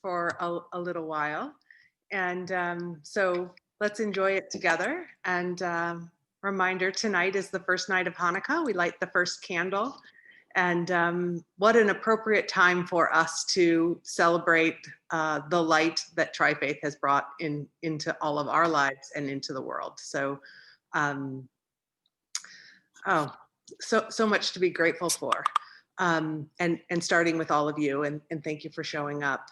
for a little while. And so let's enjoy it together. And reminder, tonight is the first night of Hanukkah. We light the first candle. And what an appropriate time for us to celebrate the light that Tri-Faith has brought into all of our lives and into the world. So, um, so much to be grateful for. And starting with all of you, and thank you for showing up.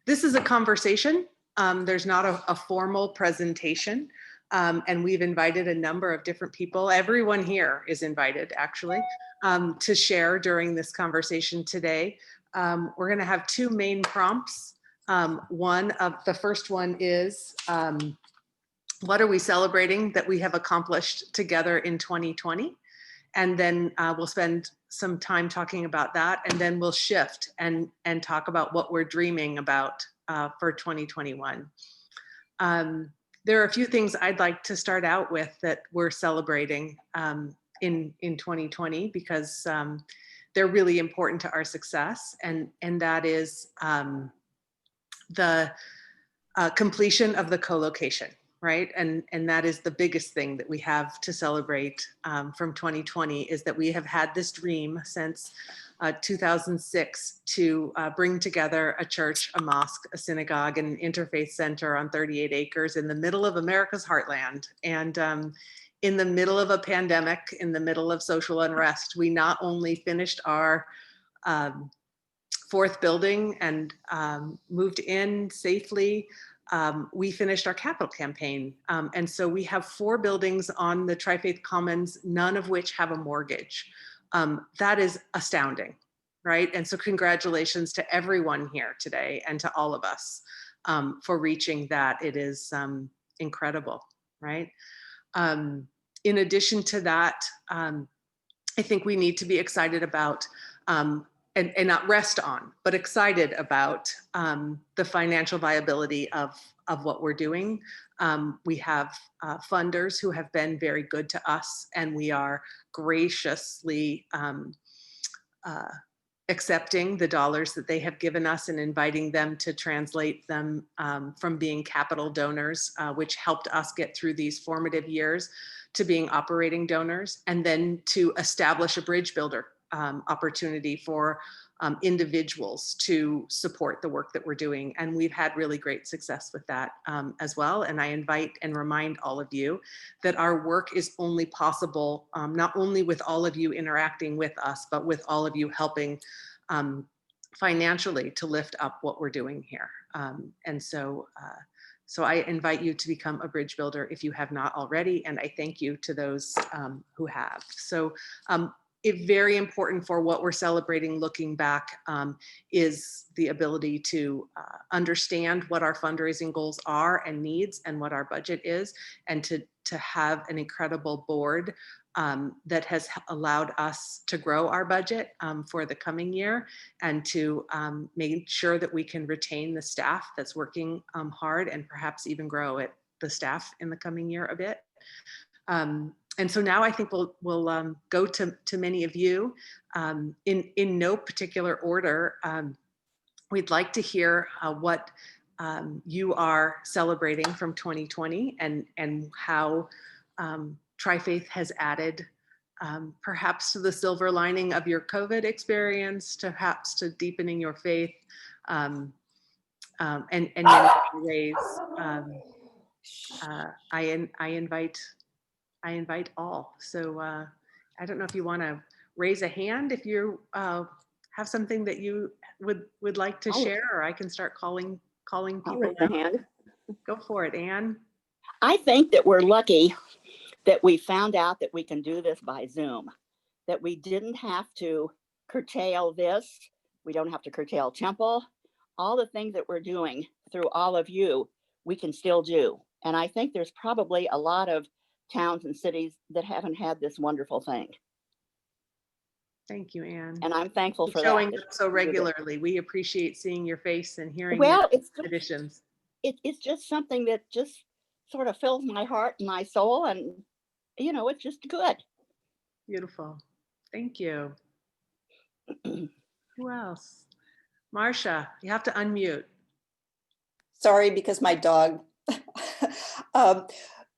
This is a conversation. There's not a formal presentation. And we've invited a number of different people. Everyone here is invited, actually, to share during this conversation today. We're going to have two main prompts. The first one is, what are we celebrating that we have accomplished together in 2020? And then we'll spend some time talking about that, and then we'll shift and talk about what we're dreaming about for 2021. There are a few things I'd like to start out with that we're celebrating in 2020 because they're really important to our success, and that is the completion of the co-location. Right, and that is the biggest thing that we have to celebrate from 2020, is that we have had this dream since 2006 to bring together a church, a mosque, a synagogue, and an interfaith center on 38 acres in the middle of America's heartland. And in the middle of a pandemic, in the middle of social unrest, we not only finished our fourth building and moved in safely. We finished our capital campaign. And so we have 4 buildings on the Tri-Faith Commons, none of which have a mortgage. That is astounding, right? And so congratulations to everyone here today and to all of us for reaching that. It is incredible, right? In addition to that, I think we need to be excited about and not rest on, but excited about the financial viability of what we're doing. We have funders who have been very good to us, and we are graciously accepting the dollars that they have given us and inviting them to translate them from being capital donors, which helped us get through these formative years, to being operating donors, and then to establish a bridge builder opportunity for individuals to support the work that we're doing. And we've had really great success with that as well. And I invite and remind all of you that our work is only possible, not only with all of you interacting with us, but with all of you helping financially to lift up what we're doing here. And so I invite you to become a bridge builder if you have not already, and I thank you to those who have. So it's very important for what we're celebrating looking back is the ability to understand what our fundraising goals are and needs and what our budget is, and to have an incredible board that has allowed us to grow our budget for the coming year, and to make sure that we can retain the staff that's working hard, and perhaps even grow the staff in the coming year a bit. And so now I think we'll go to many of you in no particular order. We'd like to hear what you are celebrating from 2020, and how Tri-Faith has added perhaps to the silver lining of your COVID experience, perhaps to deepening your faith, and many other ways. I invite all. So I don't know if you want to raise a hand if you have something that you would like to share, or I can start calling people. I'll raise a hand. Go for it, Anne. I think that we're lucky that we found out that we can do this by Zoom, that we didn't have to curtail this. We don't have to curtail Temple. All the things that we're doing through all of you, we can still do. And I think there's probably a lot of towns and cities that haven't had this wonderful thing. Thank you, Anne. And I'm thankful for showing that. Up so regularly. We appreciate seeing your face and hearing your traditions. It's just something that just sort of fills my heart and my soul, and it's just good. Beautiful. Thank you. Who else? Marcia, you have to unmute. Sorry, because my dog um,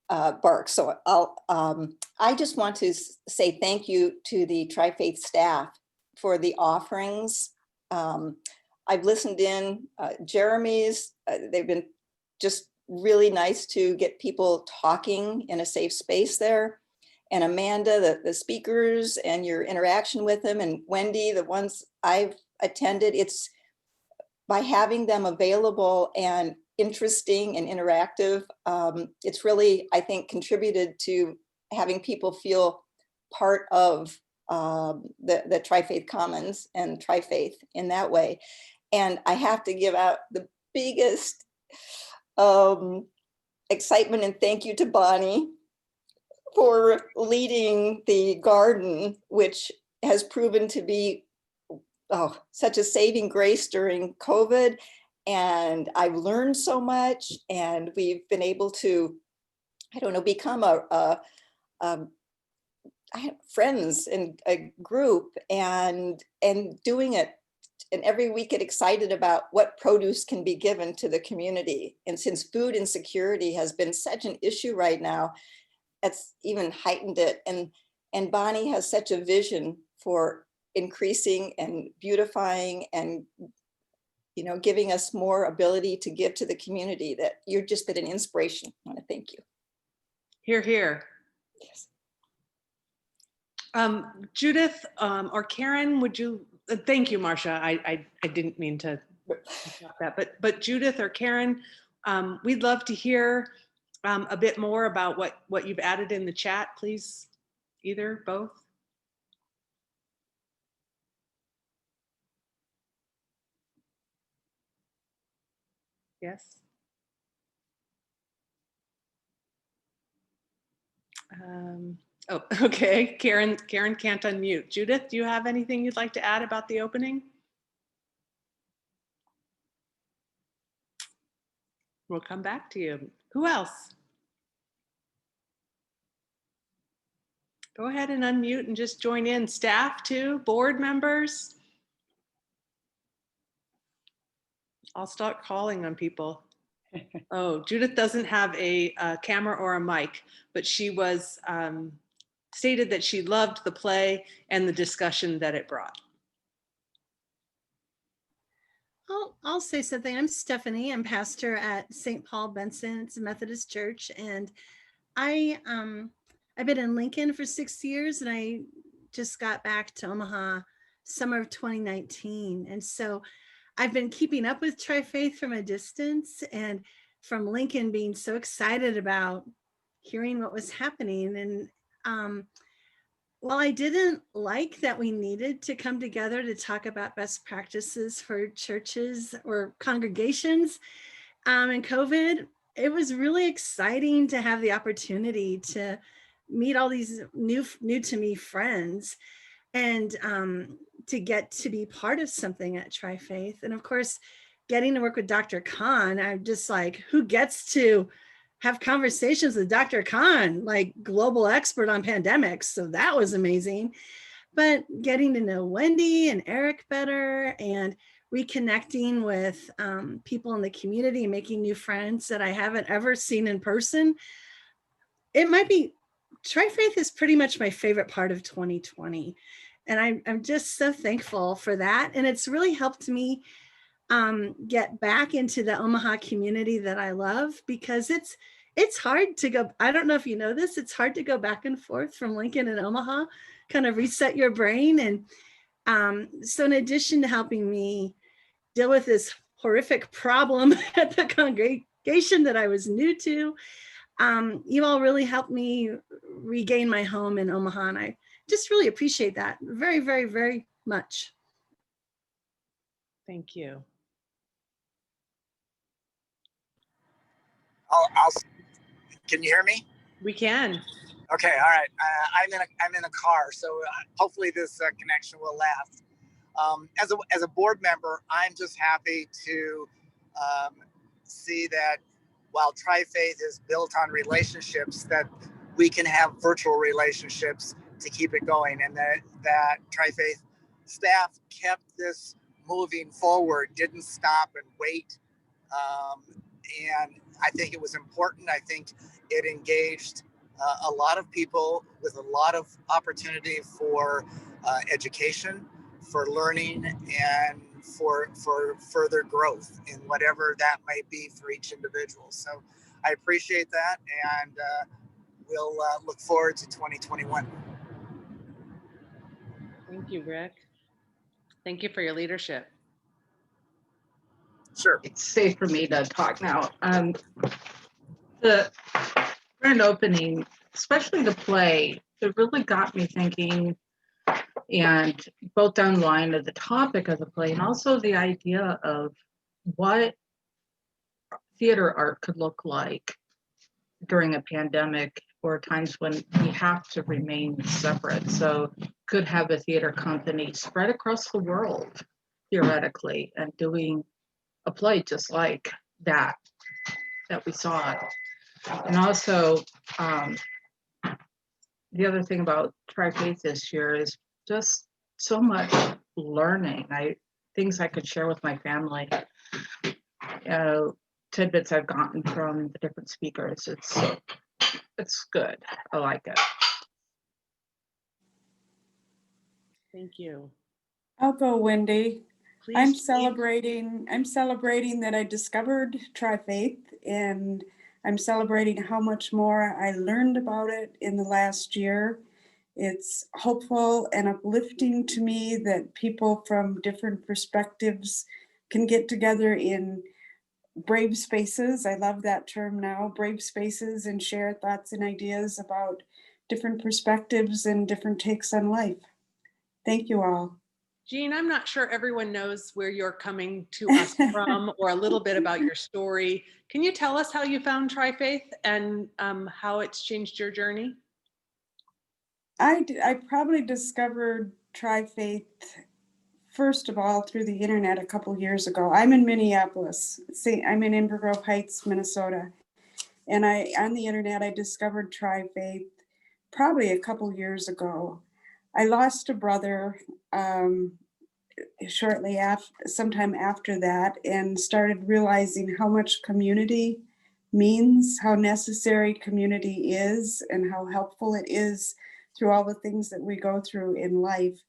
barks. So I just want to say thank you to the Tri-Faith staff for the offerings. I've listened in Jeremy's, they've been just really nice to get people talking in a safe space there. And Amanda, the speakers and your interaction with them, and Wendy, the ones I've attended, it's by having them available and interesting and interactive, it's really, I think, contributed to having people feel part of the Tri-Faith Commons and Tri-Faith in that way. And I have to give out the biggest excitement and thank you to Bonnie for leading the garden, which has proven to be such a saving grace during COVID. And I've learned so much, and we've been able to, I don't know, become friends in a group and doing it. And every week get excited about what produce can be given to the community. And since food insecurity has been such an issue right now, that's even heightened it. And Bonnie has such a vision for increasing and beautifying and, you know, giving us more ability to give to the community, that you're just been an inspiration. I want to thank you. Hear, hear. Yes. Judith or Karen, would you, thank you, Marcia. I didn't mean to stop that, but Judith or Karen, we'd love to hear a bit more about what you've added in the chat, please. Either, both. Yes. Oh, okay. Karen can't unmute. Judith, do you have anything you'd like to add about the opening? We'll come back to you. Who else? Go ahead and unmute and just join in. Staff too, board members. I'll start calling on people. Oh, Judith doesn't have a camera or a mic, but she was stated that she loved the play and the discussion that it brought. I'll say something. I'm Stephanie. I'm pastor at St. Paul Benson. It's a Methodist church, and I've been in Lincoln for 6 years, and I just got back to Omaha summer of 2019, and so I've been keeping up with Tri-Faith from a distance, and from Lincoln being so excited about hearing what was happening. And while I didn't like that we needed to come together to talk about best practices for churches or congregations in COVID, it was really exciting to have the opportunity to meet all these new to me friends, and to get to be part of something at Tri-Faith. And of course, getting to work with Dr. Khan, I'm just like, who gets to have conversations with Dr. Khan, like global expert on pandemics? So that was amazing. But getting to know Wendy and Eric better, and reconnecting with people in the community, making new friends that I haven't ever seen in person. It might be, Tri-Faith is pretty much my favorite part of 2020. And I'm just so thankful for that. And it's really helped me get back into the Omaha community that I love, because it's hard to go. I don't know if you know this, it's hard to go back and forth from Lincoln and Omaha, kind of reset your brain. And so in addition to helping me deal with this horrific problem at the congregation that I was new to, you all really helped me regain my home in Omaha. And I just really appreciate that very, very, very much. Thank you. Can you hear me? We can. Okay, all right. I'm in a car, so hopefully this connection will last. As a board member, I'm just happy to see that while Tri-Faith is built on relationships, that we can have virtual relationships to keep it going, and that Tri-Faith staff kept this moving forward, didn't stop and wait. And I think it was important. I think it engaged a lot of people with a lot of opportunity for education, for learning, and for further growth in whatever that might be for each individual. So I appreciate that, and we'll look forward to 2021. Thank you, Rick. Thank you for your leadership. Sure. It's safe for me to talk now. The grand opening, especially the play, it really got me thinking, and both down the line of the topic of the play and also the idea of what theater art could look like during a pandemic or times when we have to remain separate. So could have a theater company spread across the world theoretically and doing a play just like that we saw. And also the other thing about Tri-Faith this year is just so much learning. Things I could share with my family, tidbits I've gotten from the different speakers. It's good. I like it. Thank you. I'll go, Wendy. Please. I'm celebrating that I discovered Tri-Faith, and I'm celebrating how much more I learned about it in the last year. It's hopeful and uplifting to me that people from different perspectives can get together in brave spaces. I love that term now, brave spaces, and share thoughts and ideas about different perspectives and different takes on life. Thank you all. Jean, I'm not sure everyone knows where you're coming to us from or a little bit about your story. Can you tell us how you found Tri-Faith and how it's changed your journey? I probably discovered Tri-Faith, first of all, through the internet a couple years ago. I'm in Minneapolis. I'm in Inver Grove Heights, Minnesota. And on the internet, I discovered Tri-Faith probably a couple years ago. I lost a brother shortly sometime after that, and started realizing how much community means, how necessary community is, and how helpful it is through all the things that we go through in life.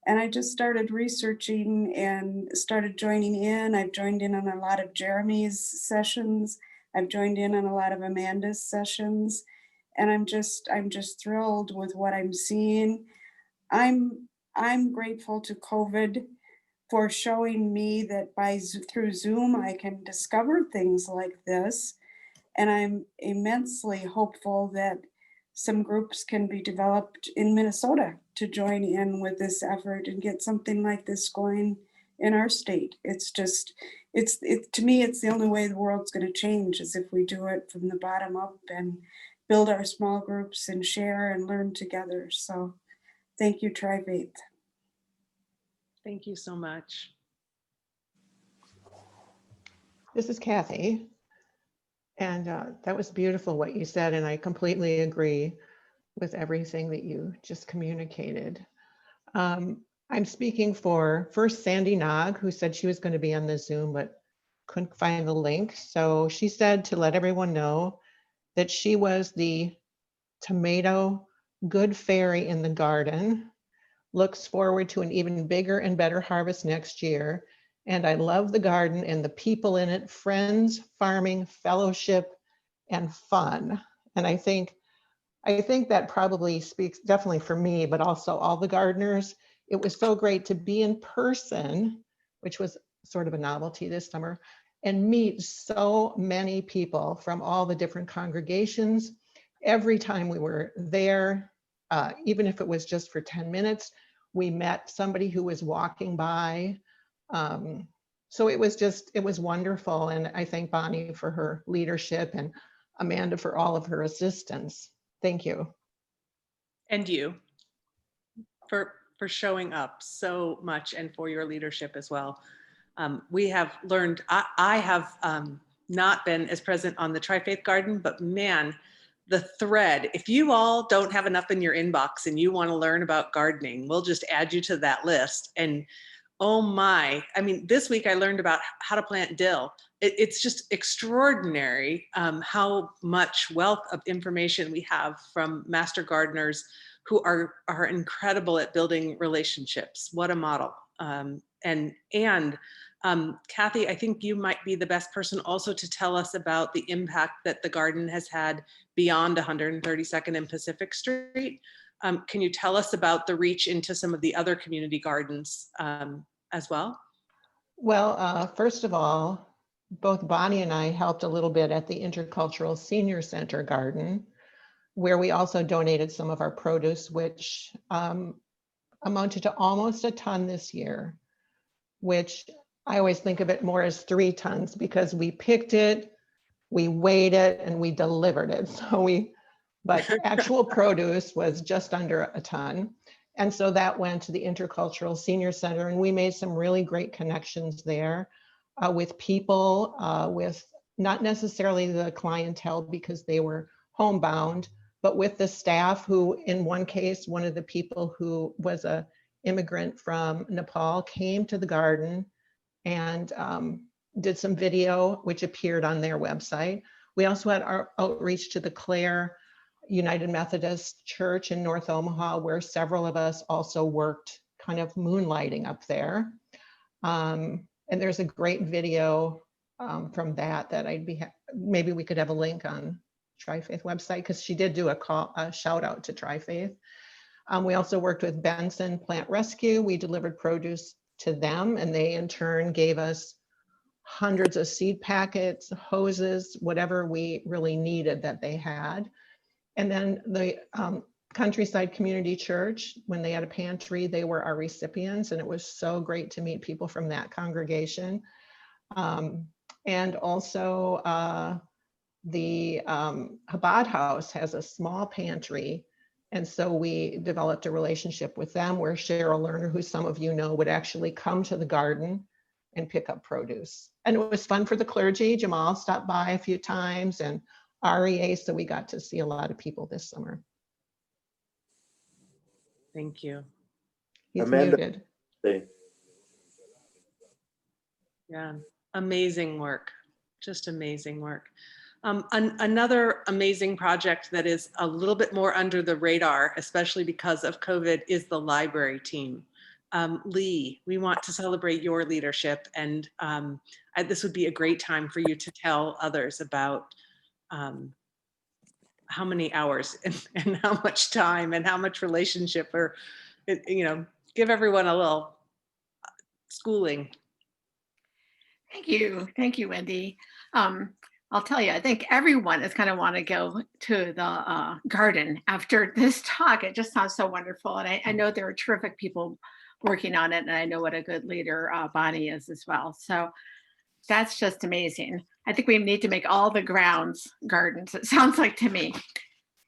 And I just started researching and started joining in. I've joined in on a lot of Jeremy's sessions. I've joined in on a lot of Amanda's sessions. And I'm just thrilled with what I'm seeing. I'm grateful to COVID for showing me that through Zoom, I can discover things like this. And I'm immensely hopeful that some groups can be developed in Minnesota to join in with this effort and get something like this going in our state. To me, it's the only way the world's going to change is if we do it from the bottom up and build our small groups and share and learn together. So thank you, Tri-Faith. Thank you so much. This is Kathy. And that was beautiful what you said, and I completely agree with everything that you just communicated. I'm speaking for first Sandy Nog, who said she was going to be on the Zoom, but couldn't find the link. So she said to let everyone know that she was the tomato good fairy in the garden, looks forward to an even bigger and better harvest next year. And I love the garden and the people in it, friends, farming, fellowship, and fun. And I think that probably speaks definitely for me, but also all the gardeners. It was so great to be in person, which was sort of a novelty this summer, and meet so many people from all the different congregations. Every time we were there, even if it was just for 10 minutes, we met somebody who was walking by. So it was wonderful. And I thank Bonnie for her leadership and Amanda for all of her assistance. Thank you. And you for showing up so much and for your leadership as well. We have learned, I have not been as present on the Tri-Faith Garden, but man, the thread, if you all don't have enough in your inbox and you want to learn about gardening, we'll just add you to that list. And Oh my, I mean, this week I learned about how to plant dill. It's just extraordinary how much wealth of information we have from master gardeners who are incredible at building relationships. What a model. Kathy, I think you might be the best person also to tell us about the impact that the garden has had beyond 132nd and Pacific Street. Can you tell us about the reach into some of the other community gardens as well? Well, first of all, both Bonnie and I helped a little bit at the Intercultural Senior Center Garden, where we also donated some of our produce, which amounted to almost a ton this year, which I always think of it more as 3 tons because we picked it, we weighed it, and we delivered it. But actual produce was just under a ton. And so that went to the Intercultural Senior Center, and we made some really great connections there with people, with not necessarily the clientele because they were homebound, but with the staff who, in one case, one of the people who was a immigrant from Nepal came to the garden and did some video, which appeared on their website. We also had our outreach to the Clare United Methodist Church in North Omaha, where several of us also worked kind of moonlighting up there. And there's a great video from that I'd be, maybe we could have a link on Tri-Faith website, because she did do a shout out to Tri-Faith. We also worked with Benson Plant Rescue. We delivered produce to them, and they in turn gave us hundreds of seed packets, hoses, whatever we really needed that they had. And then the Countryside Community Church, when they had a pantry, they were our recipients, and it was so great to meet people from that congregation. And also the Chabad House has a small pantry. And so we developed a relationship with them where Cheryl Lerner, who some of you know, would actually come to the garden and pick up produce. And it was fun for the clergy. Jamal stopped by a few times, and REA, so we got to see a lot of people this summer. Thank you. He's Amanda. muted. Yeah, amazing work, just amazing work. Another amazing project that is a little bit more under the radar, especially because of COVID, is the library team. Lee, we want to celebrate your leadership, and this would be a great time for you to tell others about how many hours and how much time and how much relationship, or, you know, give everyone a little schooling. Thank you, Wendy. I'll tell you, I think everyone is going to want to go to the garden after this talk. It just sounds so wonderful. And I know there are terrific people working on it. And I know what a good leader Bonnie is as well. So that's just amazing. I think we need to make all the grounds gardens, it sounds like to me.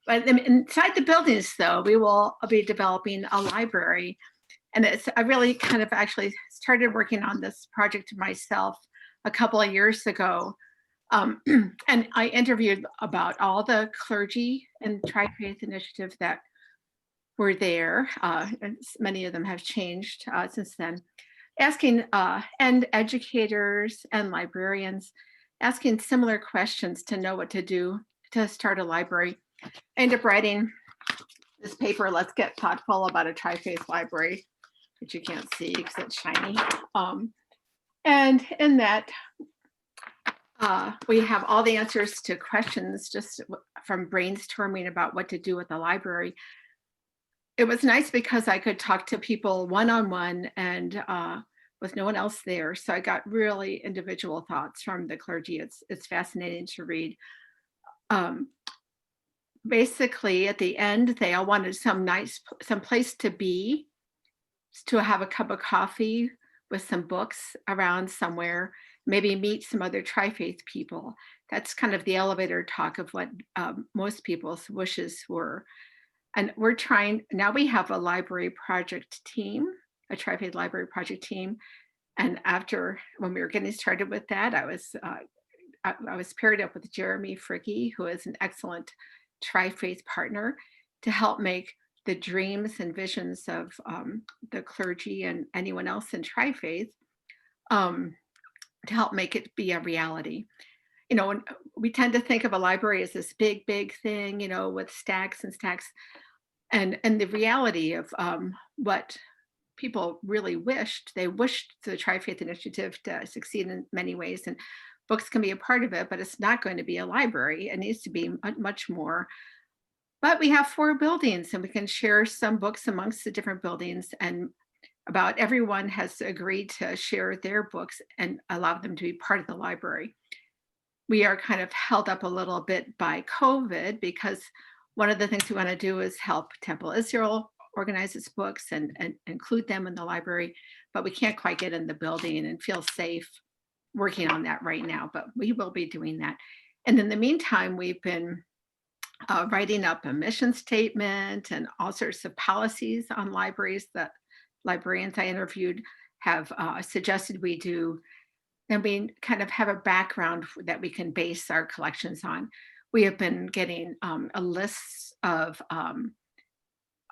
But inside the buildings, though, we will be developing a library. And I really kind of actually started working on this project myself a couple of years ago. And I interviewed about all the clergy and Tri-Faith initiatives that were there. And many of them have changed since then. Asking and educators and librarians, asking similar questions to know what to do to start a library. I ended up writing this paper, Let's Get Thoughtful About a Tri-Faith Library, which you can't see because it's shiny. And in that, we have all the answers to questions just from brainstorming about what to do with the library. It was nice because I could talk to people one-on-one and with no one else there. So I got really individual thoughts from the clergy. It's fascinating to read. Basically, at the end, they all wanted some place to be, to have a cup of coffee with some books around somewhere, maybe meet some other Tri-Faith people. That's kind of the elevator talk of what most people's wishes were. And we're trying, now we have a library project team, a Tri-Faith library project team. And after, when we were getting started with that, I was paired up with Jeremy Fricke, who is an excellent Tri-Faith partner, to help make the dreams and visions of the clergy and anyone else in Tri-Faith, to help make it be a reality. You know, and we tend to think of a library as this big, big thing, you know, with stacks and stacks. And the reality of what people really wished, they wished the Tri-Faith Initiative to succeed in many ways. And books can be a part of it, but it's not going to be a library. It needs to be much more. But we have 4 buildings and we can share some books amongst the different buildings, and about everyone has agreed to share their books and allow them to be part of the library. We are kind of held up a little bit by COVID because one of the things we want to do is help Temple Israel organize its books and include them in the library, but we can't quite get in the building and feel safe working on that right now, but we will be doing that. And in the meantime, we've been writing up a mission statement and all sorts of policies on libraries that librarians I interviewed have suggested we do. Then we kind of have a background that we can base our collections on. We have been getting a list of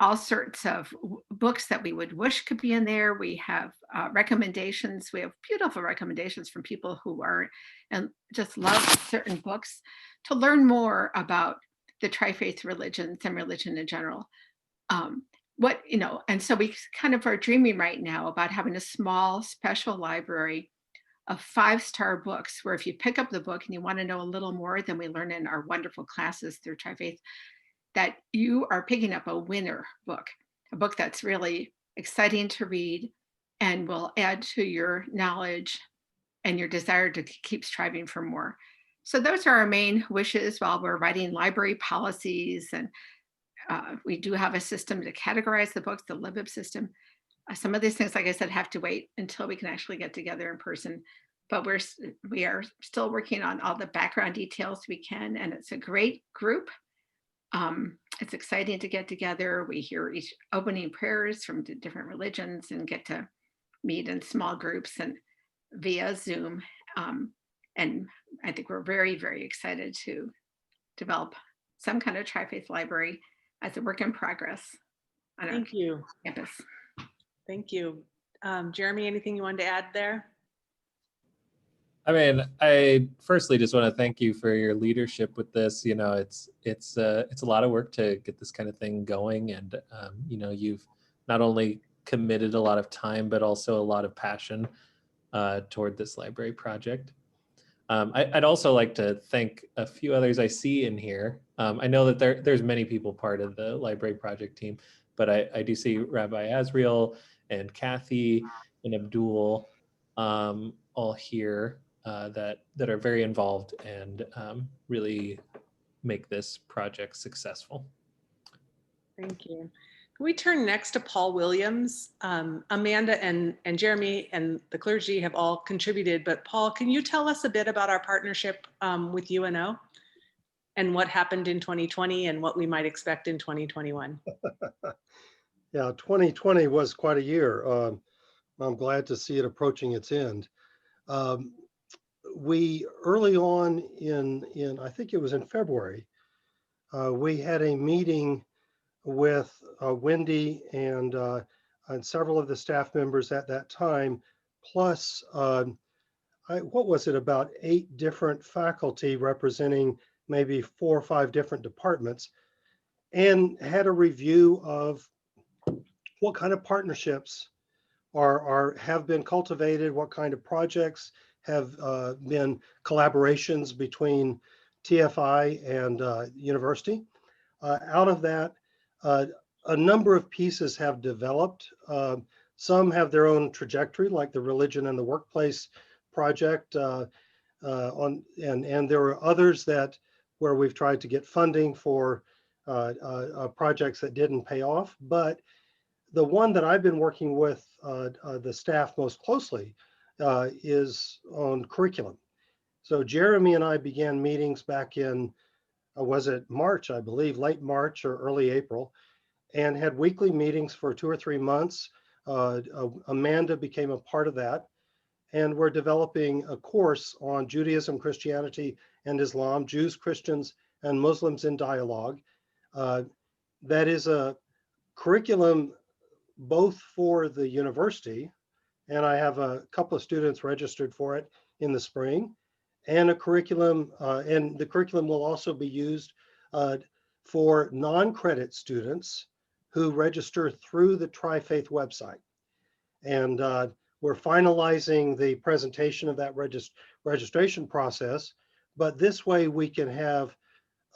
all sorts of books that we would wish could be in there. We have recommendations. We have beautiful recommendations from people who are and just love certain books to learn more about the tri-faith religions and religion in general. And so we kind of are dreaming right now about having a small special library of 5-star books, where if you pick up the book and you want to know a little more than we learn in our wonderful classes through Tri-Faith, that you are picking up a winner book, a book that's really exciting to read and will add to your knowledge and your desire to keep striving for more. So those are our main wishes while we're writing library policies. And we do have a system to categorize the books, the LibIb system. Some of these things, like I said, have to wait until we can actually get together in person. But we are still working on all the background details we can, and it's a great group. It's exciting to get together. We hear each opening prayers from different religions and get to meet in small groups and via Zoom. And I think we're very, very excited to develop some kind of Tri-Faith library as a work in progress on our Thank you. campus. Thank you. Jeremy, anything you wanted to add there? I mean, I firstly just want to thank you for your leadership with this. You know, it's a lot of work to get this kind of thing going, and you know, you've not only committed a lot of time but also a lot of passion toward this library project. I'd also like to thank a few others I see in here. I know that there's many people part of the library project team, but I do see Rabbi Azriel and Kathy and Abdul all here that are very involved and really make this project successful. Thank you. Can we turn next to Paul Williams? Amanda and Jeremy and the clergy have all contributed, but Paul, can you tell us a bit about our partnership with UNO and what happened in 2020 and what we might expect in 2021? Yeah, 2020 was quite a year. I'm glad to see it approaching its end. We early on in I think it was in February, we had a meeting with Wendy and several of the staff members at that time, plus what was it, about 8 different faculty representing maybe 4 or 5 different departments, and had a review of what kind of partnerships have been cultivated, what kind of projects have been collaborations between TFI and university. Out of that, a number of pieces have developed. Some have their own trajectory, like the Religion and the Workplace project, and there are others where we've tried to get funding for projects that didn't pay off. But the one that I've been working with the staff most closely is on curriculum. So Jeremy and I began meetings back in, was it March, I believe, late March or early April, and had weekly meetings for 2 or 3 months. Amanda became a part of that, and we're developing a course on Judaism, Christianity, and Islam, Jews, Christians, and Muslims in dialogue. That is curriculum both for the university, and I have a couple of students registered for it in the spring, and a curriculum, and the curriculum will also be used for non-credit students who register through the Tri-Faith website. And we're finalizing the presentation of that registration process, but this way we can have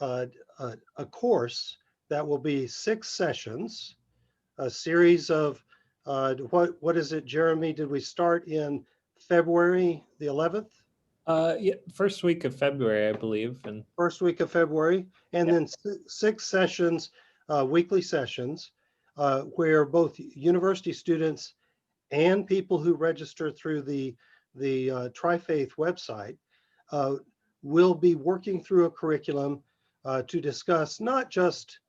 a course that will be 6 sessions, a series of, what is it, Jeremy? Did we start in February the 11th? Yeah, first week of February, I believe. And First week of February, and then 6 sessions, weekly sessions, where both university students and people who register through the Tri-Faith website will be working through a curriculum to discuss not just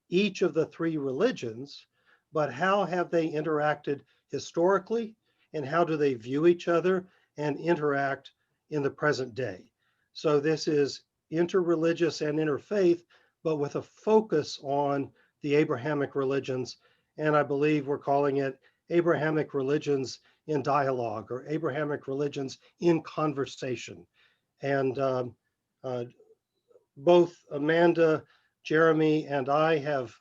each of the 3 religions, but how have they interacted historically, and how do they view each other and interact in the present day. So this is interreligious and interfaith, but with a focus on the Abrahamic religions. And I believe we're calling it Abrahamic religions in dialogue, or Abrahamic religions in conversation. And both Amanda, Jeremy, and I have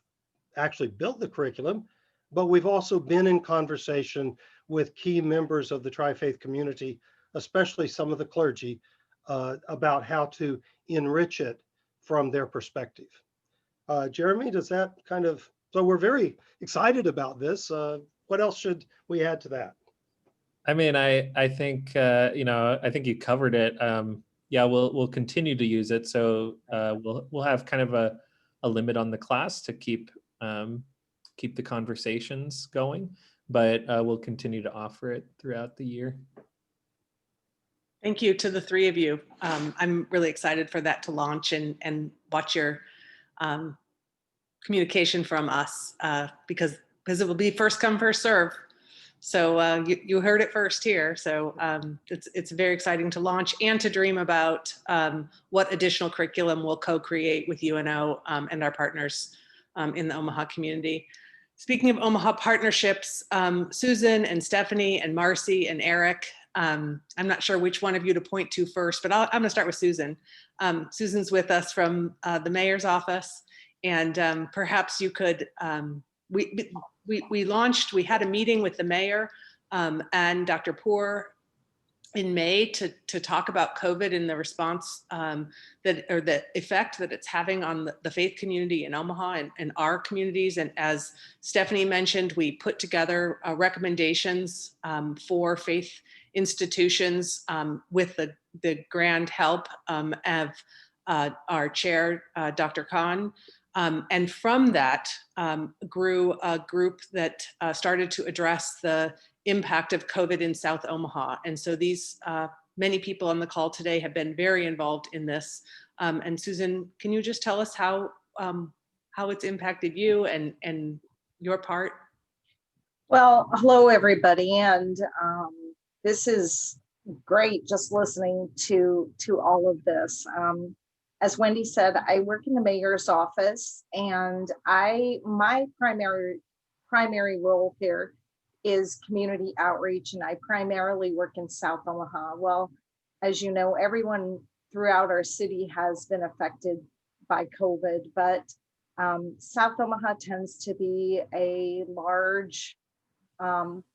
actually built the curriculum, but we've also been in conversation with key members of the Tri-Faith community, especially some of the clergy, about how to enrich it from their perspective. Jeremy, does that kind of, so we're very excited about this. What else should we add to that? I mean, I think, I think you covered it. Yeah, we'll continue to use it. So we'll have kind of a limit on the class to keep the conversations going, but we'll continue to offer it throughout the year. Thank you to the 3 of you. I'm really excited for that to launch and watch your communication from us because it will be first come, first serve. So you heard it first here. So it's very exciting to launch and to dream about what additional curriculum we'll co-create with UNO and our partners in the Omaha community. Speaking of Omaha partnerships, Susan and Stephanie and Marcy and Eric, I'm not sure which one of you to point to first, but I'm gonna start with Susan. Susan's with us from the mayor's office, and perhaps you could, we had a meeting with the mayor and Dr. Poor in May to talk about COVID and the response the effect that it's having on the faith community in Omaha and our communities. And as Stephanie mentioned, we put together recommendations for faith institutions with the grand help of our chair, Dr. Khan. And from that grew a group that started to address the impact of COVID in South Omaha. And so these many people on the call today have been very involved in this. And Susan, can you just tell us how it's impacted you and your part? Well, hello everybody, and this is great just listening to all of this. As Wendy said, I work in the mayor's office, and my primary role here is community outreach, and I primarily work in South Omaha. Well, as you know, everyone throughout our city has been affected by COVID, but South Omaha tends to be a large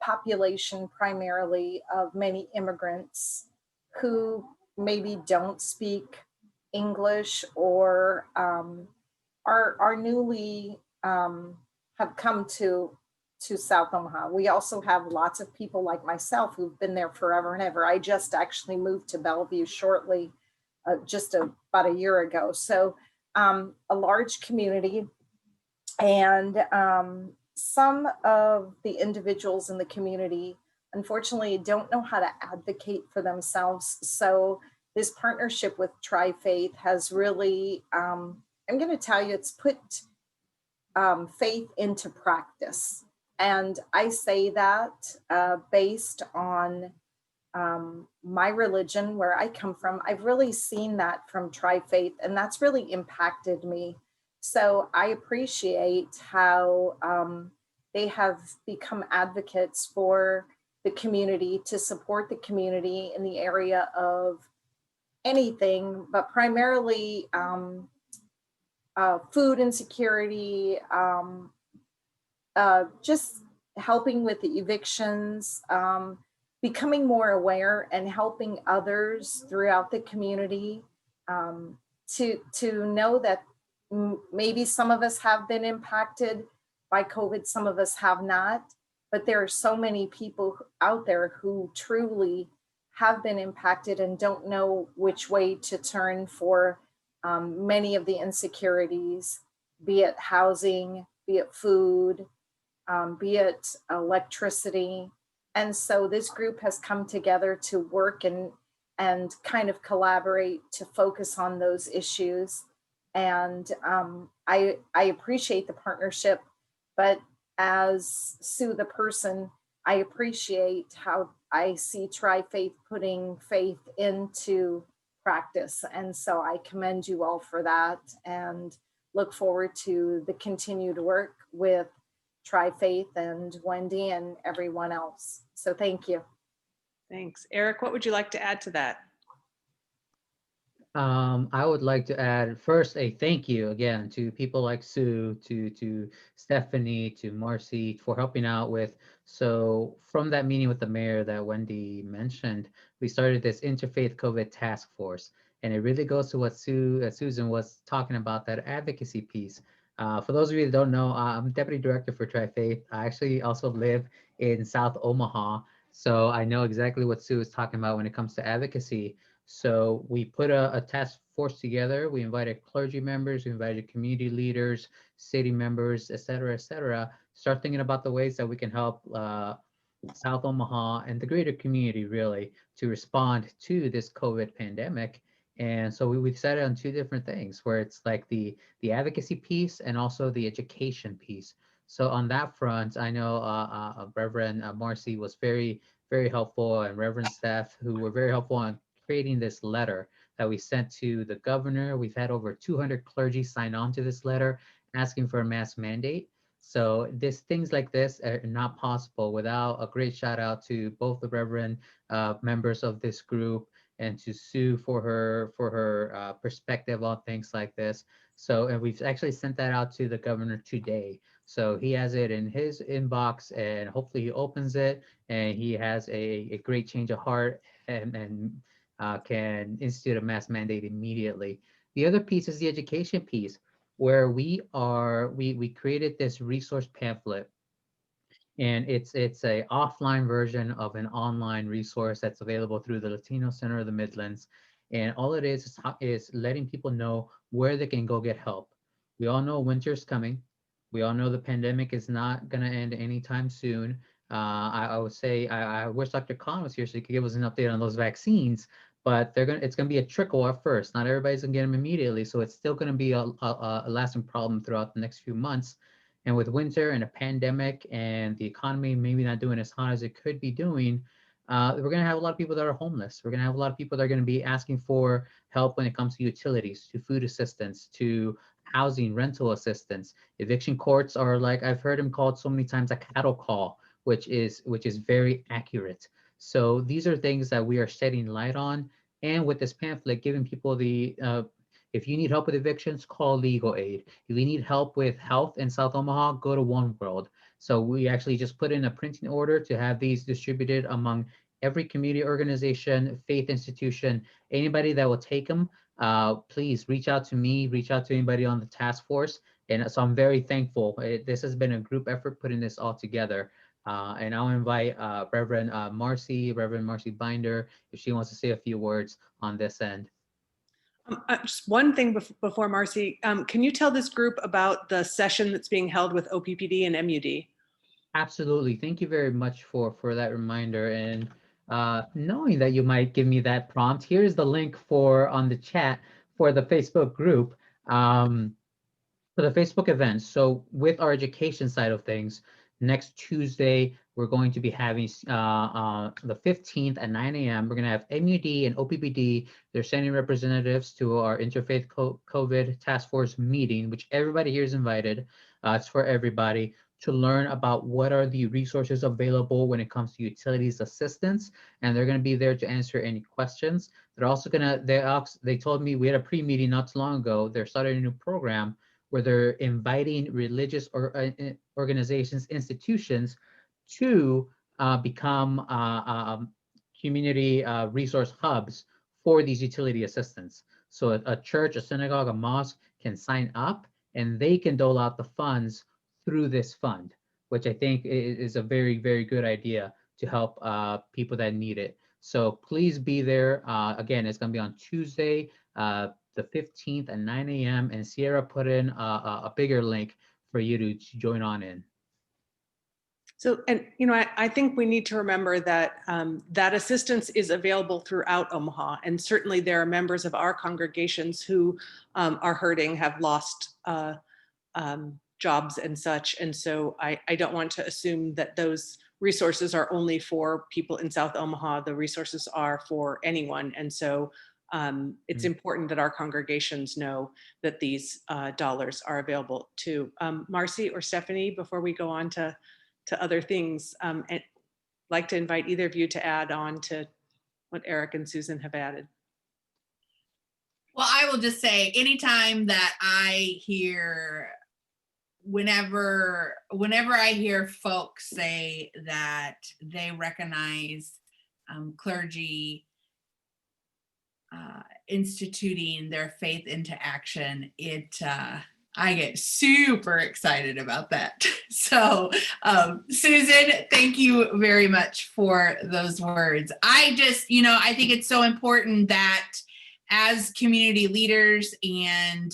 population, primarily of many immigrants who maybe don't speak English or are newly have come to South Omaha. We also have lots of people like myself who've been there forever and ever. I just actually moved to Bellevue shortly, just about a year ago. So a large community, and some of the individuals in the community, unfortunately, don't know how to advocate for themselves. So this partnership with Tri-Faith has really, I'm going to tell you, it's put faith into practice. And I say that based on my religion, where I come from. I've really seen that from Tri-Faith, and that's really impacted me. So I appreciate how they have become advocates for the community, to support the community in the area of anything, but primarily food insecurity, just helping with the evictions, becoming more aware and helping others throughout the community, to know that maybe some of us have been impacted by COVID, some of us have not, but there are so many people out there who truly have been impacted and don't know which way to turn for many of the insecurities, be it housing, be it food, be it electricity. And so this group has come together to work and kind of collaborate to focus on those issues. And I appreciate the partnership, but as Sue the person, I appreciate how I see Tri-Faith putting faith into practice. And so I commend you all for that and look forward to the continued work with Tri-Faith and Wendy and everyone else. So thank you. Thanks. Eric, what would you like to add to that? I would like to add first a thank you again to people like Sue, to Stephanie, to Marcy for helping out with. So from that meeting with the mayor that Wendy mentioned, we started this Interfaith COVID task force, and it really goes to what Susan was talking about, that advocacy piece. For those of you that don't know, I'm deputy director for Tri-Faith. I actually also live in South Omaha, so I know exactly what Sue is talking about when it comes to advocacy. So we put a task force together. We invited clergy members, we invited community leaders, city members, et cetera, start thinking about the ways that we can help South Omaha and the greater community really to respond to this COVID pandemic. And so we decided on two different things, where it's like the advocacy piece and also the education piece. So on that front, I know Reverend Marcy was very helpful, and Reverend Steph, who were very helpful on creating this letter that we sent to the governor. We've had over 200 clergy sign on to this letter asking for a mask mandate. So things like this are not possible without a great shout out to both the Reverend members of this group, and to Sue for her perspective on things like this. So, and we've actually sent that out to the governor today. So he has it in his inbox, and hopefully he opens it and he has a great change of heart and can institute a mask mandate immediately. The other piece is the education piece, where we created this resource pamphlet, and it's a offline version of an online resource that's available through the Latino Center of the Midlands. And all it is letting people know where they can go get help. We all know winter's coming. We all know the pandemic is not going to end anytime soon. I would say I wish Dr. Khan was here so he could give us an update on those vaccines, but it's going to be a trickle at first. Not everybody's going to get them immediately, so it's still going to be a lasting problem throughout the next few months. And with winter and a pandemic and the economy maybe not doing as hot as it could be doing, we're going to have a lot of people that are homeless. We're going to have a lot of people that are going to be asking for help when it comes to utilities, to food assistance, to housing, rental assistance. Eviction courts are, like I've heard them called so many times, a cattle call, which is very accurate. So these are things that we are shedding light on. And with this pamphlet, giving people the, if you need help with evictions, call legal aid. If you need help with health in South Omaha, go to One World. So we actually just put in a printing order to have these distributed among every community organization, faith institution, anybody that will take them. Please reach out to me, reach out to anybody on the task force. And so I'm very thankful. This has been a group effort putting this all together. And I'll invite Reverend Marcy Binder, if she wants to say a few words on this end. Just one thing before Marcy, can you tell this group about the session that's being held with OPPD and MUD? Absolutely. Thank you very much for that reminder. And knowing that you might give me that prompt, here's the link on the chat for the Facebook group, for the Facebook event. So with our education side of things, next Tuesday, we're going to be having the 15th at 9 a.m. We're going to have MUD and OPPD. They're sending representatives to our Interfaith COVID Task Force meeting, which everybody here is invited. It's for everybody to learn about what are the resources available when it comes to utilities assistance. And they're going to be there to answer any questions. They're also going to, they told me, we had a pre-meeting not too long ago. They're starting a new program where they're inviting religious organizations, institutions to become community resource hubs for these utility assistance. So a church, a synagogue, a mosque can sign up and they can dole out the funds through this fund, which I think is a very, very good idea to help people that need it. So please be there. Again, it's going to be on Tuesday, the 15th at 9 a.m. And Sierra put in a bigger link for you to join on in. So, and you know, I think we need to remember that that assistance is available throughout Omaha, and certainly there are members of our congregations who are hurting, have lost jobs and such, and so I don't want to assume that those resources are only for people in South Omaha. The resources are for anyone, and so it's important that our congregations know that these dollars are available too. Marcy or Stephanie, before we go on to other things, I'd like to invite either of you to add on to what Eric and Susan have added. Well, I will just say, anytime that I hear, whenever I hear folks say that they recognize clergy instituting their faith into action, I get super excited about that. So Susan, thank you very much for those words. I just, I think it's so important that as community leaders and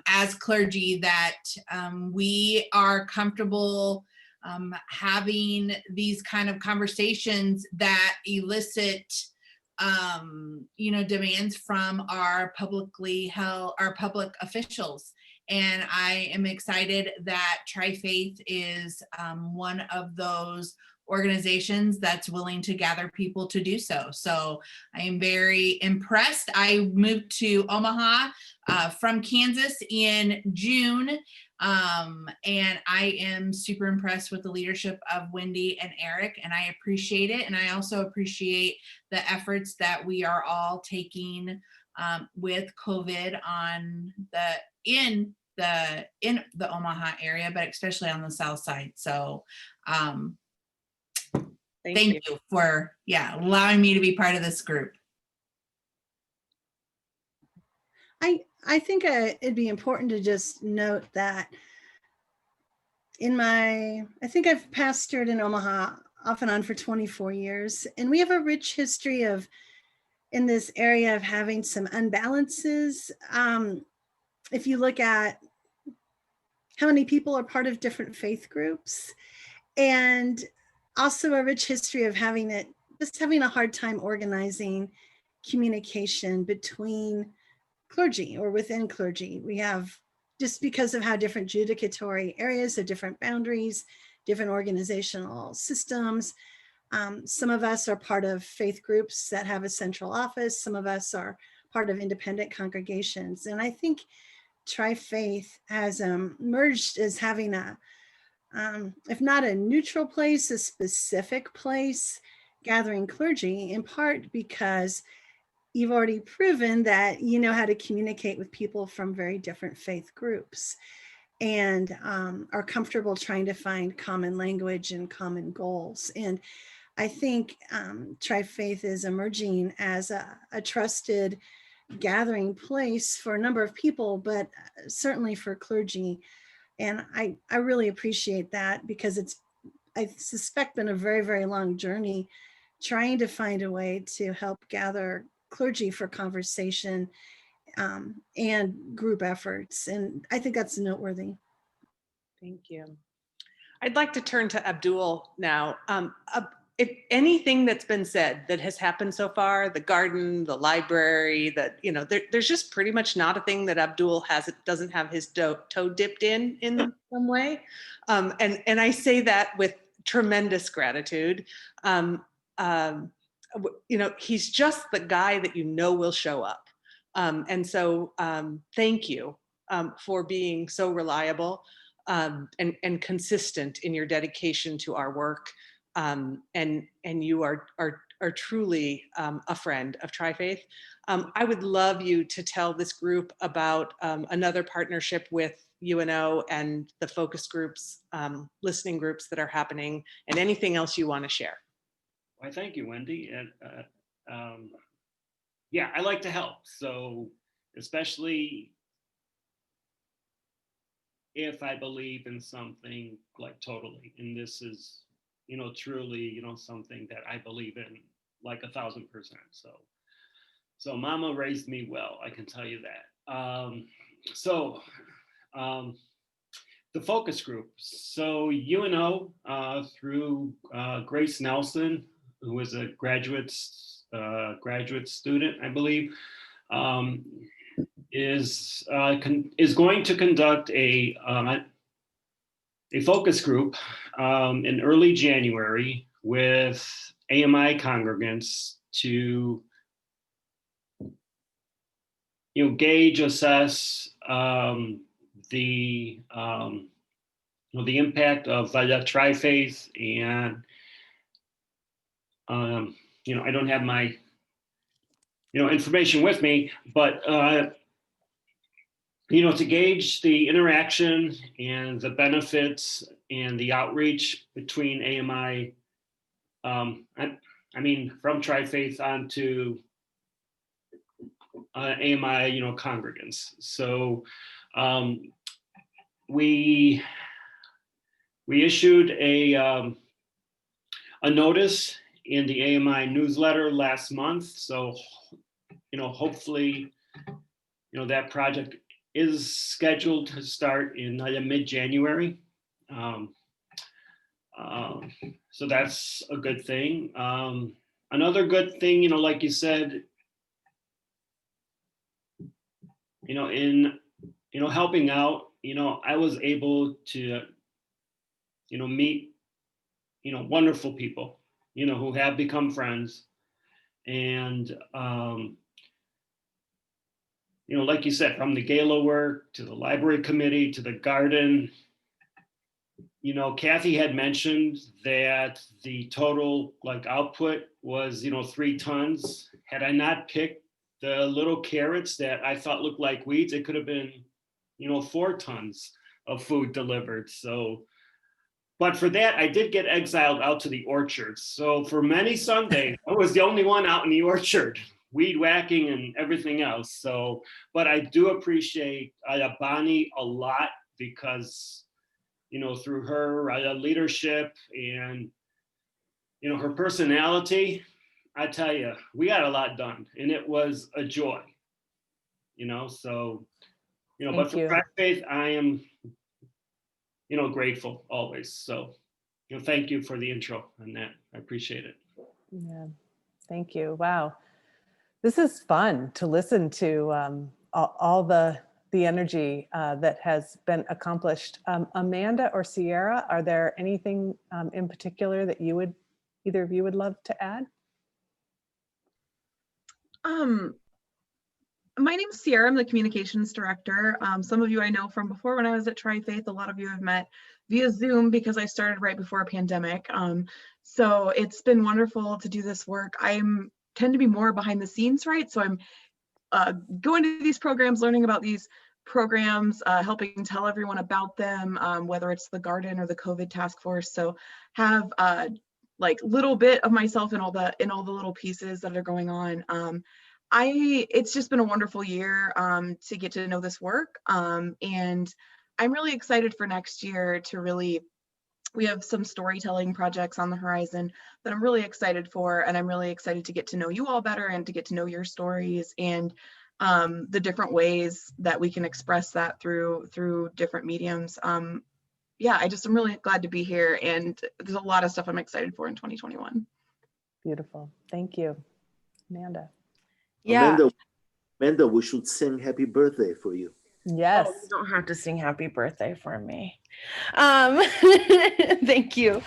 as clergy that we are comfortable having these kind of conversations that elicit demands from our public officials. And I am excited that Tri-Faith is one of those organizations that's willing to gather people to do so. So I am very impressed. I moved to Omaha from Kansas in June, and I am super impressed with the leadership of Wendy and Eric, and I appreciate it. And I also appreciate the efforts that we are all taking with COVID in the Omaha area, but especially on the south side. So thank you for allowing me to be part of this group. I think it'd be important to just note that I think I've pastored in Omaha off and on for 24 years, and we have a rich history in this area of having some unbalances. If you look at how many people are part of different faith groups, and also a rich history of having a hard time organizing communication between clergy or within clergy. We have, just because of how different judicatory areas have different boundaries, different organizational systems. Some of us are part of faith groups that have a central office. Some of us are part of independent congregations. And I think Tri-Faith has emerged as having if not a neutral place, a specific place gathering clergy, in part because you've already proven that you know how to communicate with people from very different faith groups and are comfortable trying to find common language and common goals. And I think Tri-Faith is emerging as a trusted gathering place for a number of people, but certainly for clergy. And I really appreciate that, because I suspect, been a very, very long journey trying to find a way to help gather clergy for conversation and group efforts. And I think that's noteworthy. Thank you. I'd like to turn to Abdul now. If anything that's been said that has happened so far, the garden, the library, there's just pretty much not a thing that Abdul doesn't have his toe dipped in some way. And I say that with tremendous gratitude. You know, he's just the guy that you know will show up. And so thank you for being so reliable and consistent in your dedication to our work. And you are truly a friend of Tri-Faith. I would love you to tell this group about another partnership with UNO and the focus groups, listening groups that are happening, and anything else you want to share. Why, thank you, Wendy. And yeah, I like to help. So especially if I believe in something like totally, and this is, you know, truly, you know, something that I believe in like 1,000%. So Mama raised me well, I can tell you that. The focus group. So UNO through Grace Nelson, who is a graduate student, I believe, is going to conduct a focus group in early January with AMI congregants to, you know, gauge, assess the impact of Tri-Faith, and you know, I don't have my, you know, information with me, but you know, to gauge the interaction and the benefits and the outreach between AMI, I mean, from Tri-Faith onto AMI, you know, congregants. So we issued a notice in the AMI newsletter last month. So, you know, hopefully, you know, that project is scheduled to start in mid-January. So that's a good thing. Another good thing, you know, like you said, you know, in, you know, helping out, you know, I was able to, you know, meet, you know, wonderful people, you know, who have become friends. And, you know, like you said, from the gala work to the library committee to the garden, you know, Kathy had mentioned that the total like output was, you know, 3 tons. Had I not picked the little carrots that I thought looked like weeds, it could have been, you know, 4 tons of food delivered. So, but for that, I did get exiled out to the orchards. So for many Sundays, I was the only one out in the orchard, weed whacking and everything else. So, but I do appreciate Bonnie a lot because, you know, through her leadership and, you know, her personality, I tell you, we got a lot done and it was a joy, you know, so, you know, but for Tri-Faith, I am, you know, grateful always. So, you know, thank you for the intro on that. I appreciate it. Yeah, thank you. Wow. This is fun to listen to all the energy that has been accomplished. Amanda or Sierra, are there anything in particular that either of you would love to add? My name's Sierra. I'm the communications director. Some of you I know from before when I was at Tri-Faith. A lot of you have met via Zoom because I started right before a pandemic. So it's been wonderful to do this work. I tend to be more behind the scenes, right? So I'm going to these programs, learning about these programs, helping tell everyone about them, whether it's the garden or the COVID task force. So have like little bit of myself in all the little pieces that are going on. It's just been a wonderful year to get to know this work. And I'm really excited for next year to we have some storytelling projects on the horizon that I'm really excited for. And I'm really excited to get to know you all better and to get to know your stories and the different ways that we can express that through different mediums. Yeah, I'm really glad to be here. And there's a lot of stuff I'm excited for in 2021. Beautiful. Thank you. Amanda. Yeah. Amanda, we should sing happy birthday for you. Yes. Oh, you don't have to sing happy birthday for me. Thank you.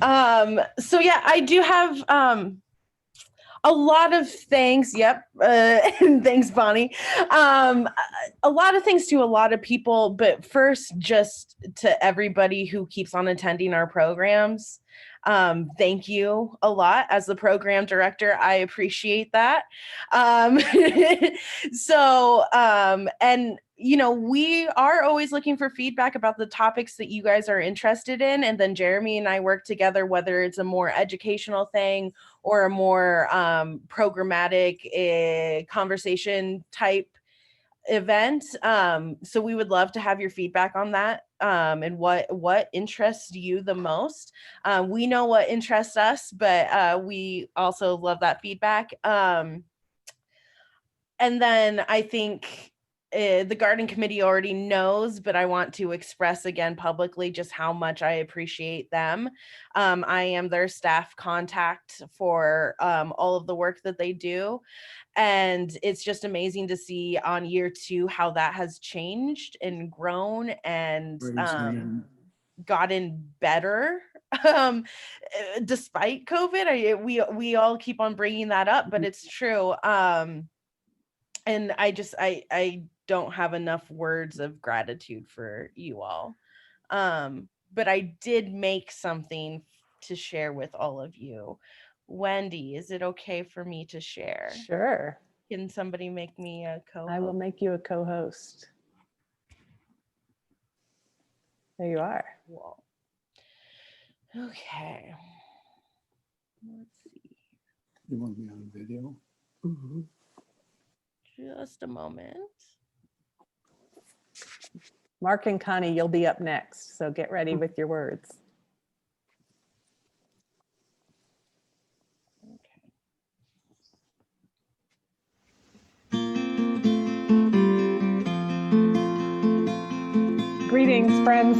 So yeah, I do have a lot of thanks. Yep. And thanks, Bonnie. A lot of thanks to a lot of people, but first, just to everybody who keeps on attending our programs. Thank you a lot. As the program director, I appreciate that. And you know, we are always looking for feedback about the topics that you guys are interested in. And then Jeremy and I work together, whether it's a more educational thing or a more programmatic conversation type event. So we would love to have your feedback on that, and what interests you the most. We know what interests us, but we also love that feedback. And then I think the garden committee already knows, but I want to express again publicly just how much I appreciate them. I am their staff contact for all of the work that they do. And it's just amazing to see on year 2 how that has changed and grown and gotten better despite COVID. We all keep on bringing that up, but it's true. And I don't have enough words of gratitude for you all. But I did make something to share with all of you. Wendy, is it okay for me to share? Sure. Can somebody make me a co-host? I will make you a co-host. There you are. Cool. Okay. Let's see. You want me on video? Mm-hmm. Just a moment. Mark and Connie, you'll be up next, so get ready with your words. Greetings, friends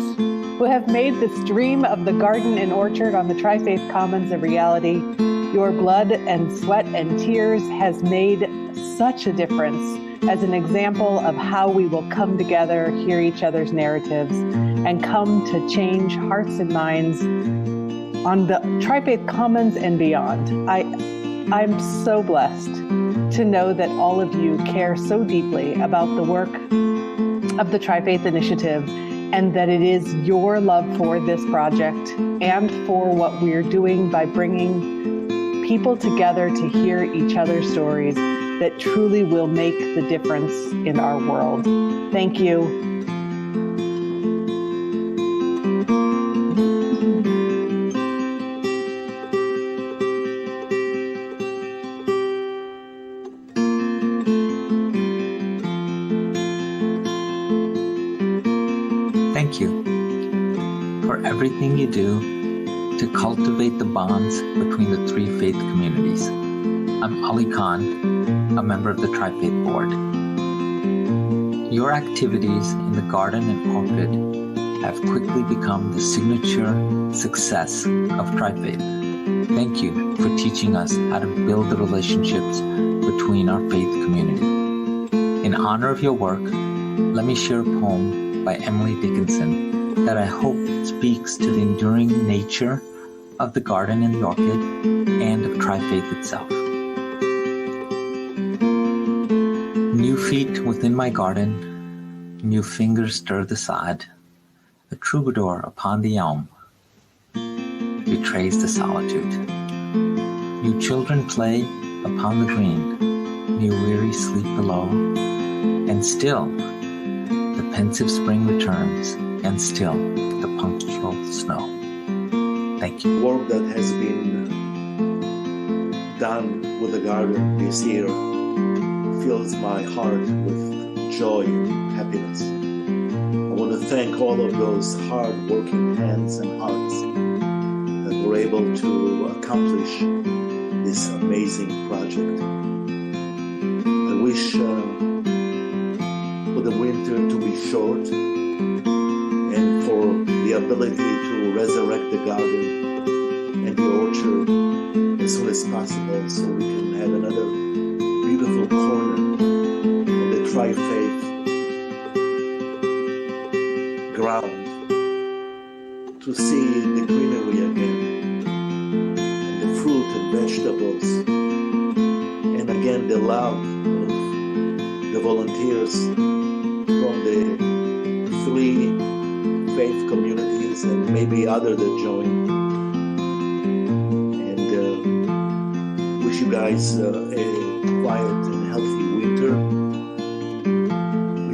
who have made this dream of the garden and orchard on the Tri-Faith Commons a reality. Your blood and sweat and tears has made such a difference as an example of how we will come together, hear each other's narratives, and come to change hearts and minds on the Tri-Faith Commons and beyond. I'm so blessed to know that all of you care so deeply about the work of the Tri-Faith Initiative, and that it is your love for this project and for what we're doing by bringing people together to hear each other's stories that truly will make the difference in our world. Thank you. Thank you for everything you do to cultivate the bonds between the three faith communities. I'm Ali Khan, a member of the Tri-Faith Board. Your activities in the garden and orchid have quickly become the signature success of Tri-Faith. Thank you for teaching us how to build the relationships between our faith community. In honor of your work, let me share a poem by Emily Dickinson that I hope speaks to the enduring nature of the garden and the orchid and of Tri-Faith itself. New feet within my garden, new fingers stir the sod. A troubadour upon the elm betrays the solitude. New children play upon the green, new weary sleep below, and still the pensive spring returns, and still the punctual snow. Thank you. Work that has been done with the garden this year fills my heart with joy and happiness. I want to thank all of those hard-working hands and hearts that were able to accomplish this amazing project. I wish for the winter to be short and for the ability to resurrect the garden and the orchard as soon as possible so we can have another beautiful corner of the Tri-Faith to see the greenery again, and the fruit and vegetables, and again the love of the volunteers from the 3 faith communities and maybe other that join. And wish you guys a quiet and healthy winter.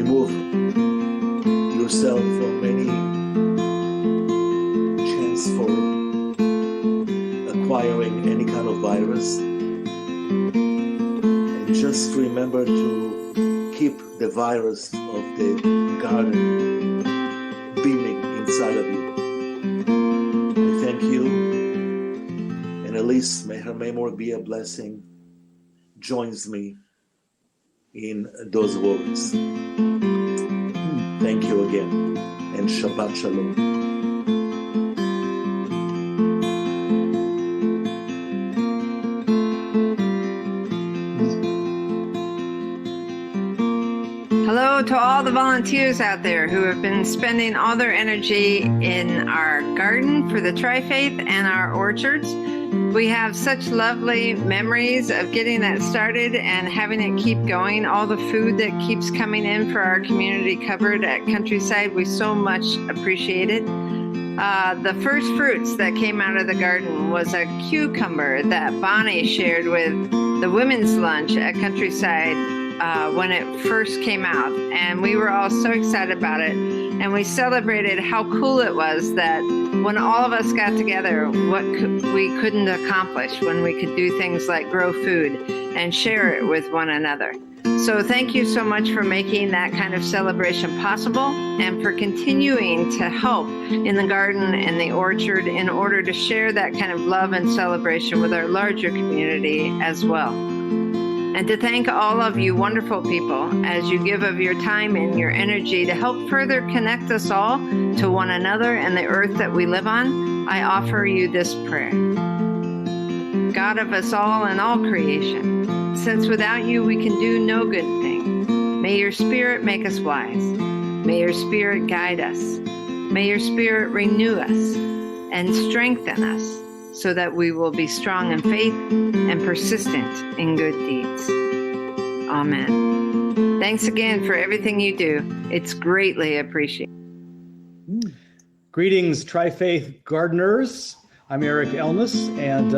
Remove yourself from any chance for acquiring any kind of virus. And just remember to keep the virus of the garden beaming inside of you. I thank you, and Elise, may her memory be a blessing, joins me in those words. Thank you again, and Shabbat Shalom. Hello to all the volunteers out there who have been spending all their energy in our garden for the Tri-Faith and our orchards. We have such lovely memories of getting that started and having it keep going. All the food that keeps coming in for our community cupboard at Countryside, we so much appreciate it. The first fruits that came out of the garden was a cucumber that Bonnie shared with the women's lunch at Countryside when it first came out, and we were all so excited about it, and we celebrated how cool it was that when all of us got together, what we couldn't accomplish when we could do things like grow food and share it with one another. So thank you so much for making that kind of celebration possible and for continuing to help in the garden and the orchard in order to share that kind of love and celebration with our larger community as well. And to thank all of you wonderful people as you give of your time and your energy to help further connect us all to one another and the earth that we live on, I offer you this prayer. God of us all and all creation, since without you we can do no good thing, may your spirit make us wise. May your spirit guide us. May your spirit renew us and strengthen us, so that we will be strong in faith and persistent in good deeds. Amen. Thanks again for everything you do. It's greatly appreciated. Greetings, Tri-Faith gardeners. I'm Eric Elness, and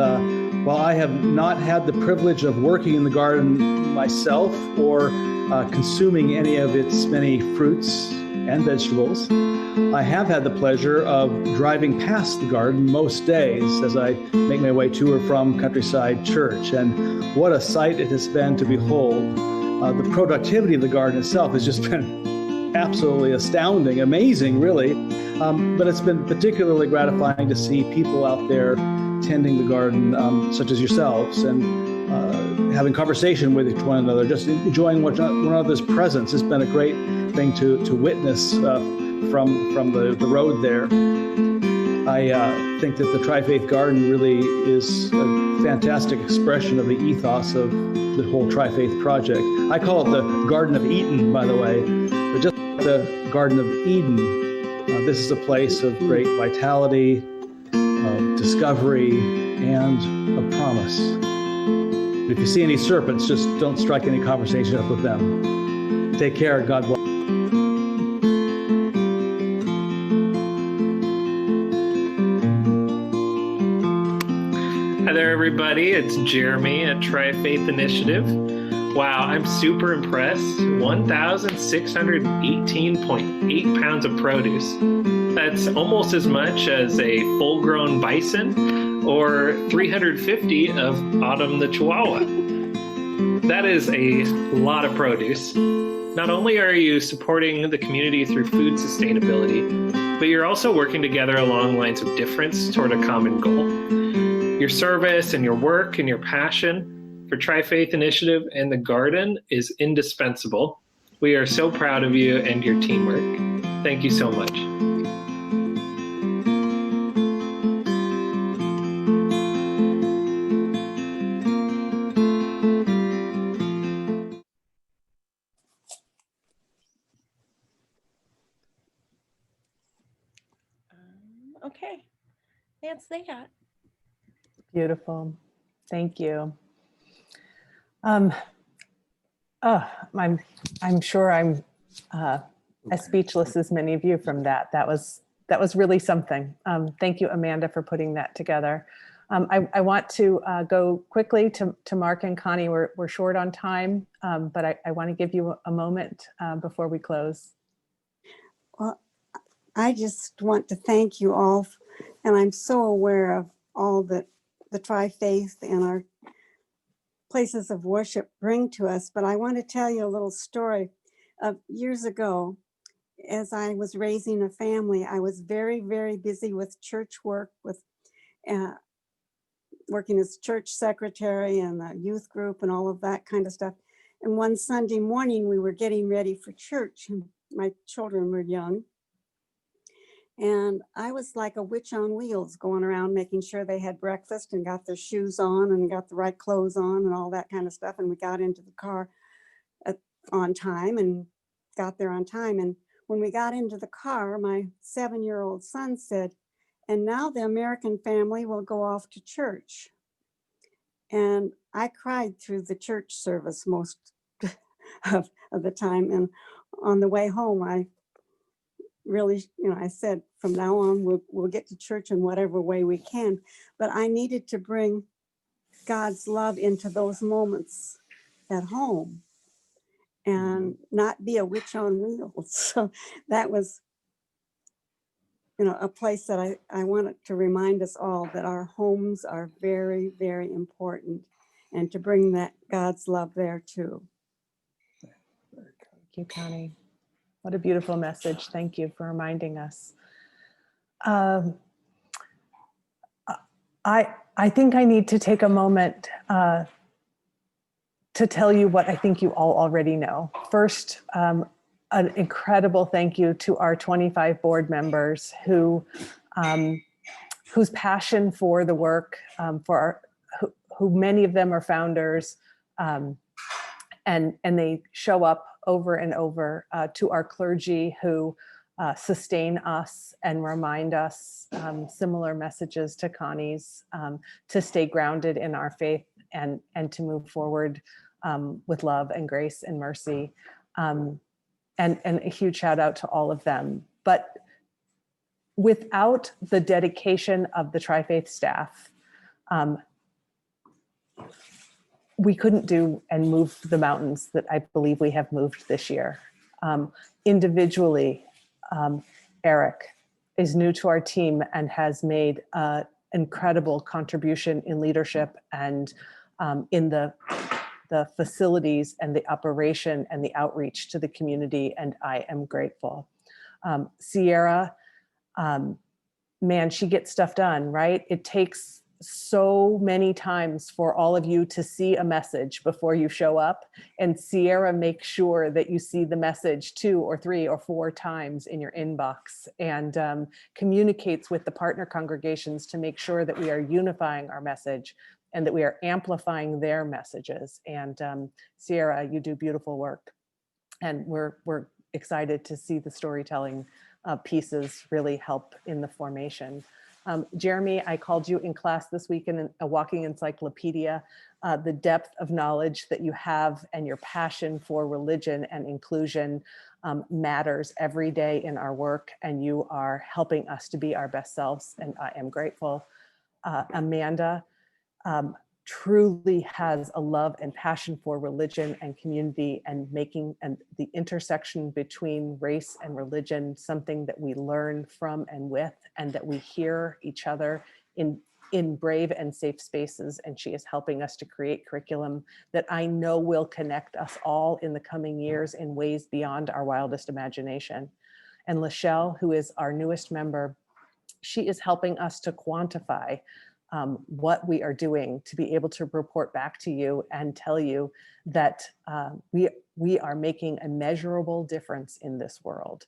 while I have not had the privilege of working in the garden myself or consuming any of its many fruits and vegetables, I have had the pleasure of driving past the garden most days as I make my way to or from Countryside Church. And what a sight it has been to behold. The productivity of the garden itself has just been absolutely astounding, amazing, really. But it's been particularly gratifying to see people out there tending the garden, such as yourselves, and having conversation with one another, just enjoying one another's presence. It's been a great thing to witness from the road there. I think that the Tri-Faith Garden really is a fantastic expression of the ethos of the whole Tri-Faith project. I call it the Garden of Eden, by the way, but just like the Garden of Eden, this is a place of great vitality, of discovery, and of promise. If you see any serpents, just don't strike any conversation up with them. Take care. God bless. Hi there, everybody. It's Jeremy at Tri-Faith Initiative. Wow, I'm super impressed. 1,618.8 pounds of produce. That's almost as much as a full-grown bison or 350 of Autumn the Chihuahua. That is a lot of produce. Not only are you supporting the community through food sustainability, but you're also working together along lines of difference toward a common goal. Your service and your work and your passion for Tri-Faith Initiative and the garden is indispensable. We are so proud of you and your teamwork. Thank you so much. Okay, that's that. Beautiful. Thank you. Oh, I'm sure I'm as speechless as many of you from that. That was really something. Thank you, Amanda, for putting that together. I want to go quickly to Mark and Connie. We're short on time, but I want to give you a moment before we close. Well, I just want to thank you all, and I'm so aware of all that the Tri-Faith and our places of worship bring to us, but I want to tell you a little story of years ago. As I was raising a family, I was very, very busy with church work, with working as church secretary and the youth group and all of that kind of stuff. And one Sunday morning, we were getting ready for church, and my children were young. And I was like a witch on wheels, going around making sure they had breakfast and got their shoes on and got the right clothes on and all that kind of stuff. And we got into the car on time and got there on time. And when we got into the car, my 7-year-old son said, "And now the American family will go off to church." And I cried through the church service most of the time. And on the way home, I really, I said, from now on, we'll get to church in whatever way we can. But I needed to bring God's love into those moments at home and not be a witch on wheels. So that was, a place that I wanted to remind us all that our homes are very, very important, and to bring that God's love there too. Thank you, Connie. What a beautiful message. Thank you for reminding us. I think I need to take a moment to tell you what I think you all already know. First, an incredible thank you to our 25 board members whose passion for the work, who many of them are founders, and they show up over and over, to our clergy who sustain us and remind us similar messages to Connie's, to stay grounded in our faith and to move forward with love and grace and mercy. And a huge shout out to all of them. But without the dedication of the Tri-Faith staff, we couldn't do and move the mountains that I believe we have moved this year. Individually, Eric is new to our team and has made an incredible contribution in leadership and in the facilities and the operation and the outreach to the community, and I am grateful. Sierra, man, she gets stuff done, right? It takes so many times for all of you to see a message before you show up, and Sierra makes sure that you see the message 2 or 3 or 4 times in your inbox, and communicates with the partner congregations to make sure that we are unifying our message and that we are amplifying their messages. And Sierra, you do beautiful work, and we're excited to see the storytelling pieces really help in the formation. Jeremy, I called you in class this week in a walking encyclopedia. The depth of knowledge that you have and your passion for religion and inclusion matters every day in our work, and you are helping us to be our best selves, and I am grateful. Amanda truly has a love and passion for religion and community, and making the intersection between race and religion something that we learn from and with, and that we hear each other in brave and safe spaces. And she is helping us to create curriculum that I know will connect us all in the coming years in ways beyond our wildest imagination. And Lachelle, who is our newest member, she is helping us to quantify what we are doing, to be able to report back to you and tell you that we are making a measurable difference in this world.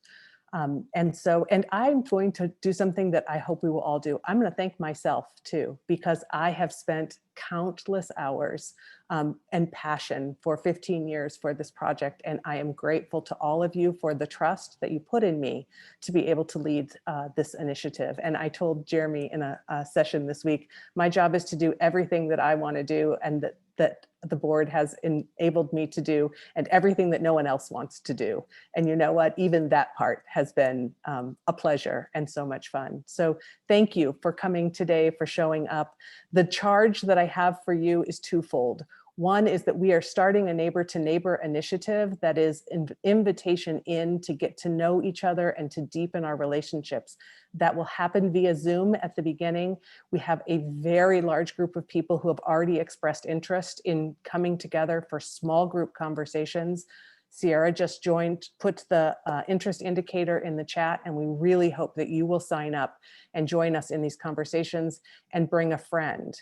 And I'm going to do something that I hope we will all do. I'm going to thank myself too, because I have spent countless hours and passion for 15 years for this project. And I am grateful to all of you for the trust that you put in me to be able to lead this initiative. And I told Jeremy in a session this week, my job is to do everything that I want to do and that the board has enabled me to do, and everything that no one else wants to do. And you know what, even that part has been a pleasure and so much fun. So thank you for coming today, for showing up. The charge that I have for you is twofold. One is that we are starting a neighbor to neighbor initiative that is an invitation in to get to know each other and to deepen our relationships. That will happen via Zoom at the beginning. We have a very large group of people who have already expressed interest in coming together for small group conversations. Sierra just joined, put the interest indicator in the chat, and we really hope that you will sign up and join us in these conversations and bring a friend.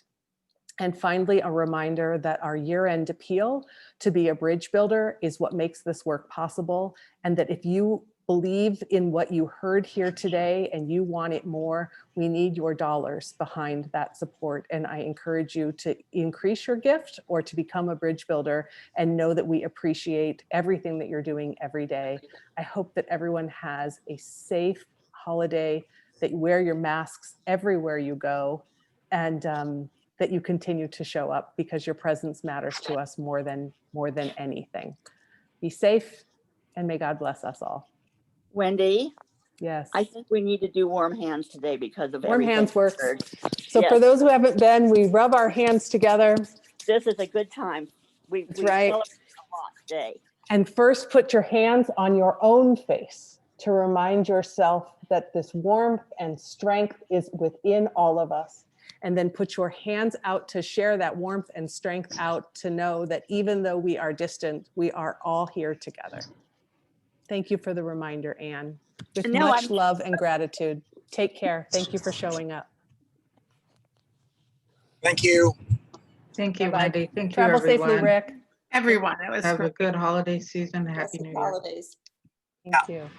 And finally, a reminder that our year-end appeal to be a bridge builder is what makes this work possible. And that if you believe in what you heard here today and you want it more, we need your dollars behind that support. And I encourage you to increase your gift or to become a bridge builder and know that we appreciate everything that you're doing every day. I hope that everyone has a safe holiday, that you wear your masks everywhere you go, and that you continue to show up, because your presence matters to us more than anything. Be safe, and may God bless us all. Wendy, Yes. I think we need to do warm hands today because of Warm everything hands we works. heard. So Yes, for those who haven't been, we rub our hands together. this is a good time. We right. celebrate a lot today. And first put your hands on your own face to remind yourself that this warmth and strength is within all of us. And then put your hands out to share that warmth and strength out, to know that even though we are distant, we are all here together. Thank you for the reminder, Anne. With And now much love and gratitude. Take care. Thank you for showing up. Thank you. Thank you, Bye-bye. Wendy. Thank you, Travel everyone. safely, Rick. Everyone, it was Have great. a good holiday season. Happy New Year. Holidays. Thank you.